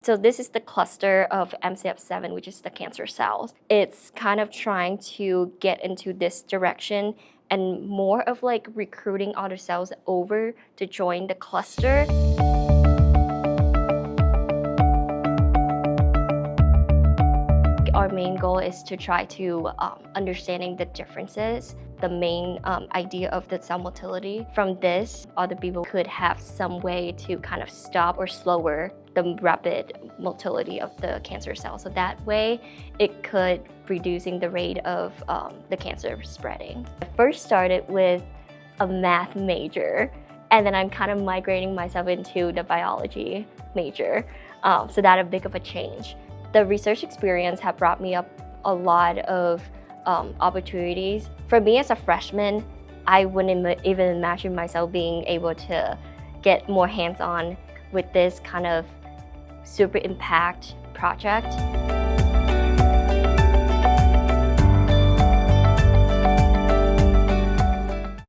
So this is the cluster of MCF7, which is the cancer cells. It's kind of trying to get into this direction and more of like recruiting other cells over to join the cluster. Our main goal is to try to understanding the differences, the main idea of the cell motility. From this, other people could have some way to kind of stop or slower the rapid motility of the cancer cell. So that way, it could reducing the rate of the cancer spreading. I first started with a math major, and then I'm kind of migrating myself into the biology major. So that's a big of a change. The research experience have brought me up a lot of opportunities. For me as a freshman, I wouldn't even imagine myself being able to get more hands-on with this kind of super impact project.